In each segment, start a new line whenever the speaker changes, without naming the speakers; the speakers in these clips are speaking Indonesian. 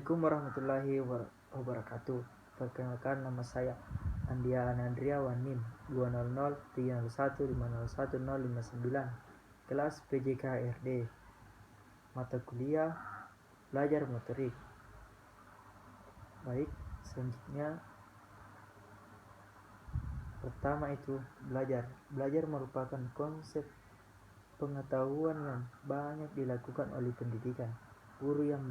Assalamualaikum warahmatullahi wabarakatuh. Perkenalkan, nama saya Andia Anandriawan, NIM 20030150159, kelas PJKRD, mata kuliah belajar motorik. Baik, selanjutnya pertama itu belajar. Belajar merupakan konsep pengetahuan yang banyak dilakukan oleh pendidikan. Guru yang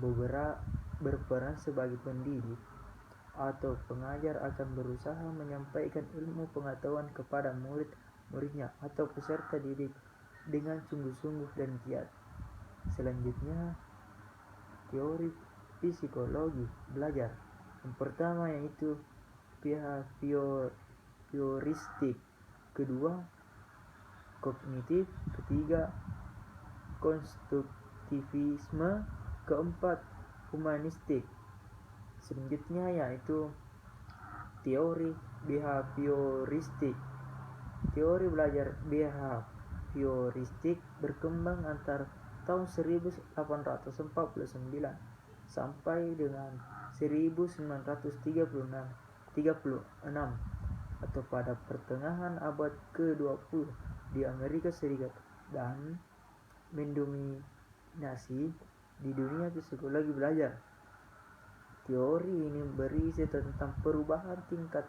berperan sebagai pendidik atau pengajar akan berusaha menyampaikan ilmu pengetahuan kepada muridnya atau peserta didik dengan sungguh-sungguh dan giat. Selanjutnya, teori psikologi belajar. Yang pertama yaitu behavioristik, kedua kognitif, ketiga konstruktivisme, keempat humanistik. Selanjutnya yaitu teori behavioristik. Teori belajar behavioristik berkembang antara tahun 1849 sampai dengan 1936 atau pada pertengahan abad ke-20 di Amerika Serikat, dan mendominasi di dunia psikologi belajar. Teori ini berisi tentang perubahan tingkah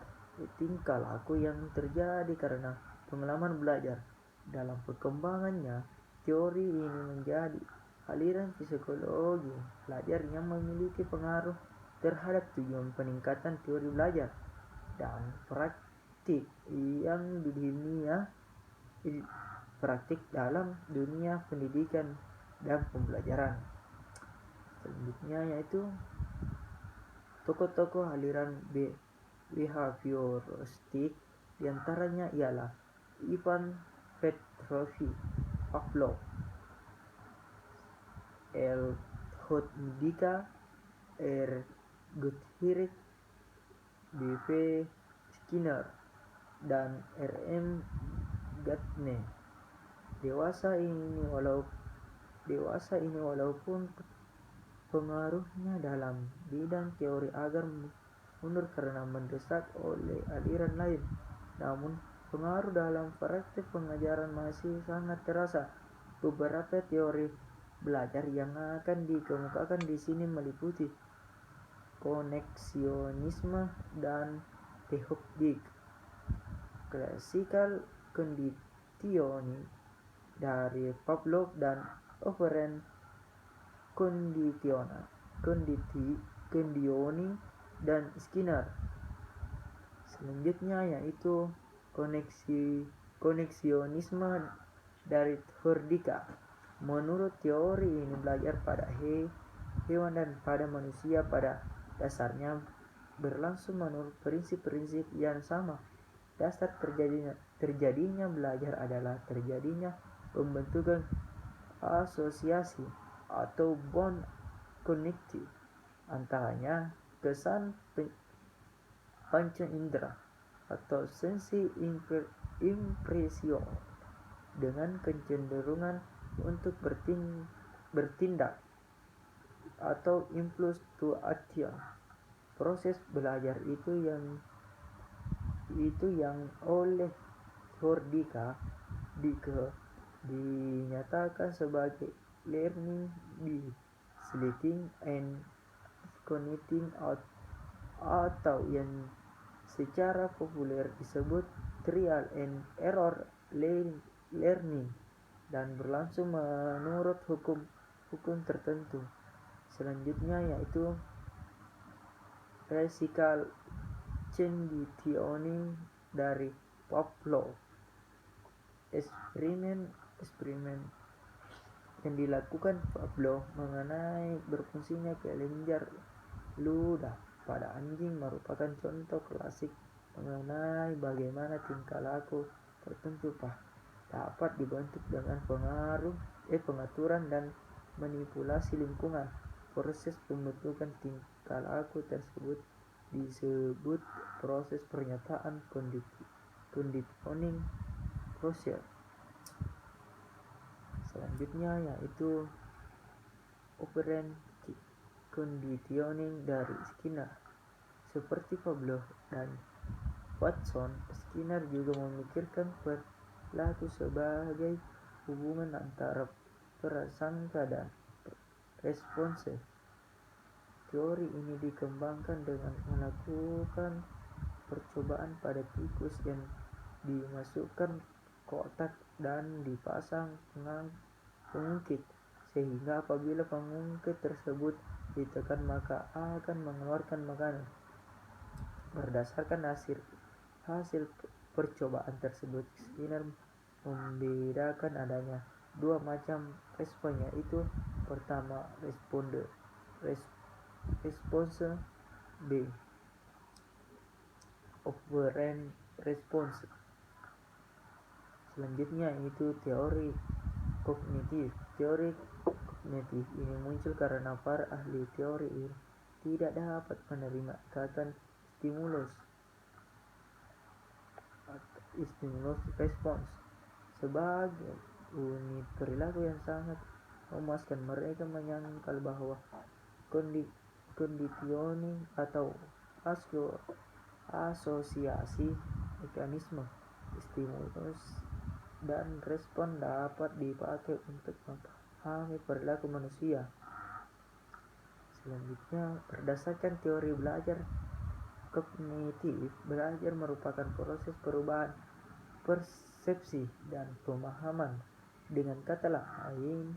laku yang terjadi karena pengalaman belajar. Dalam perkembangannya, teori ini menjadi aliran psikologi belajar yang memiliki pengaruh terhadap tujuan peningkatan teori belajar dan praktik dalam dunia pendidikan dan pembelajaran. Selanjutnya yaitu tokoh-tokoh aliran behavioristik, diantaranya ialah Ivan Petrovich Pavlov, L. Hordika, R. Gottfried, B.V. Skinner, dan R.M. Gardner. Dewasa ini walaupun pengaruhnya dalam bidang teori agak mundur karena mendesak oleh aliran lain, namun pengaruh dalam praktik pengajaran masih sangat terasa. Beberapa teori belajar yang akan dikemukakan di sini meliputi koneksionisme dan teorik, classical conditioning dari Pavlov, dan operant conditioning dan Skinner. Selanjutnya yaitu koneksionisme dari Hordika. Menurut teori ini, belajar pada hewan dan pada manusia pada dasarnya berlangsung menurut prinsip-prinsip yang sama. Dasar terjadinya belajar adalah terjadinya pembentukan asosiasi atau bond kognitif antaranya kesan panca indera atau sensi impresio dengan kecenderungan untuk bertindak atau impulse to action. Proses belajar itu yang oleh Hordika dinyatakan sebagai learning by sleeping and cogniting atau yang secara populer disebut trial and error learning, dan berlangsung menurut hukum tertentu. Selanjutnya yaitu classical conditioning dari Pavlov. Eksperimen yang dilakukan Pavlov mengenai berfungsinya kelenjar ludah pada anjing merupakan contoh klasik mengenai bagaimana tingkah laku tertentu dapat dibentuk dengan pengaturan dan manipulasi lingkungan. Proses pembentukan tingkah laku tersebut disebut proses pernyataan conditioning process. Selanjutnya yaitu operant conditioning dari Skinner. Seperti Pavlov dan Watson, Skinner juga memikirkan perilaku sebagai hubungan antara prasangka dan response. Teori ini dikembangkan dengan melakukan percobaan pada tikus yang dimasukkan kotak dan dipasang pengungkit, sehingga apabila pengungkit tersebut ditekan maka akan mengeluarkan makanan. Berdasarkan hasil percobaan tersebut, Skinner membedakan adanya dua macam respon, yaitu pertama response B, operant response. Selanjutnya itu teori kognitif. Teori kognitif ini muncul karena para ahli teori ini tidak dapat menerima ikatan stimulus response sebagai unit perilaku yang sangat memuaskan. Mereka menyangkal bahwa conditioning atau asosiasi mekanisme stimulus dan respon dapat dipakai untuk memahami perilaku manusia. Selanjutnya, berdasarkan teori belajar kognitif, belajar merupakan proses perubahan persepsi dan pemahaman. Dengan kata lain,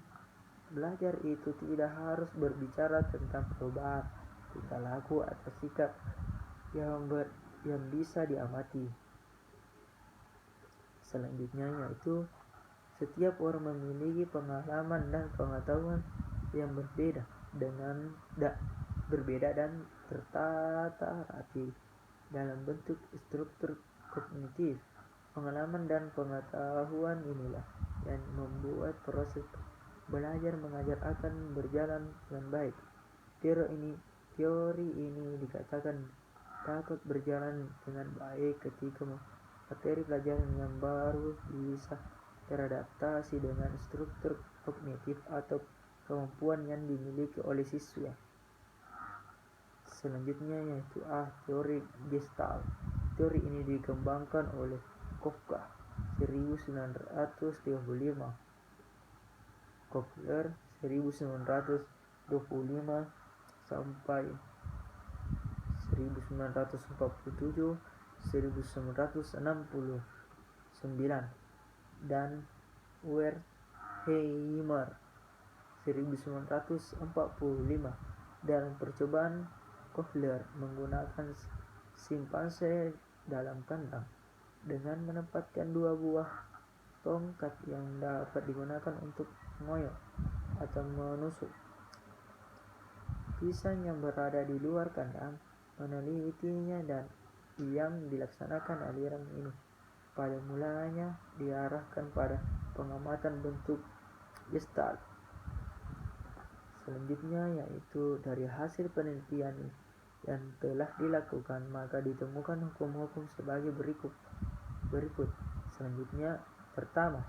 belajar itu tidak harus berbicara tentang perubahan tingkah laku atau sikap yang bisa diamati. Selanjutnya yaitu setiap orang memiliki pengalaman dan pengetahuan yang berbeda dan tertata rapi dalam bentuk struktur kognitif. Pengalaman dan pengetahuan inilah yang membuat proses belajar mengajar akan berjalan dengan baik. Teori ini dikatakan dapat berjalan dengan baik ketika materi pelajaran yang baru bisa teradaptasi dengan struktur kognitif atau kemampuan yang dimiliki oleh siswa. Selanjutnya yaitu teori Gestalt. Teori ini dikembangkan oleh Kafka 1935, Kohler 1925 sampai 1947, 1969, dan Wertheimer 1945. Dalam percobaan, Kohler menggunakan simpanse dalam kandang dengan menempatkan dua buah tongkat yang dapat digunakan untuk mengoyak atau menusuk pisang yang berada di luar kandang. Menelitinya dan yang dilaksanakan aliran ini pada mulanya diarahkan pada pengamatan bentuk Gestalt. Selanjutnya yaitu dari hasil penelitian yang telah dilakukan maka ditemukan hukum-hukum sebagai berikut. Selanjutnya, pertama,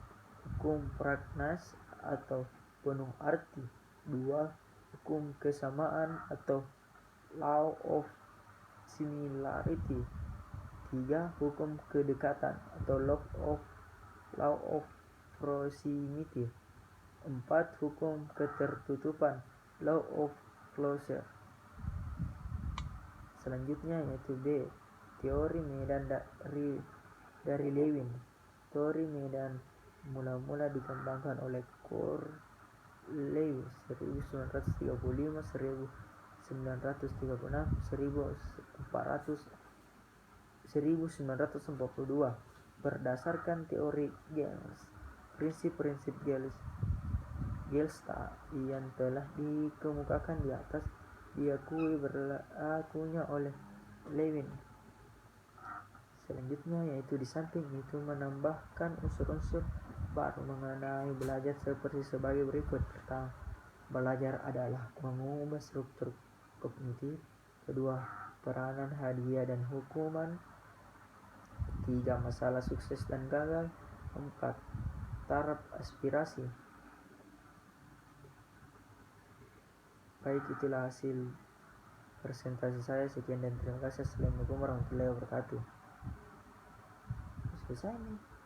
hukum Pragnas atau penuh arti. 2. Hukum kesamaan atau law of similarity. 3. Hukum kedekatan atau law of proximity. 4. Hukum ketertutupan, law of closure. Selanjutnya yaitu B, teori medan dari Lewin. Teori medan mula-mula dikembangkan oleh Cornelius 1935, 1942 berdasarkan teori prinsip-prinsip Gestalt yang telah dikemukakan di atas diakui berlakunya oleh Lewin. Selanjutnya yaitu di samping itu menambahkan unsur-unsur baru mengenai belajar sebagai berikut. Pertama, belajar adalah mengubah struktur kognitif. Kedua, peranan hadiah dan hukuman. 3. Masalah sukses dan gagal. 4. Taraf aspirasi. Baik, itulah hasil presentasi saya. Sekian dan terima kasih. Assalamualaikum warahmatullahi wabarakatuh. Selesai nih.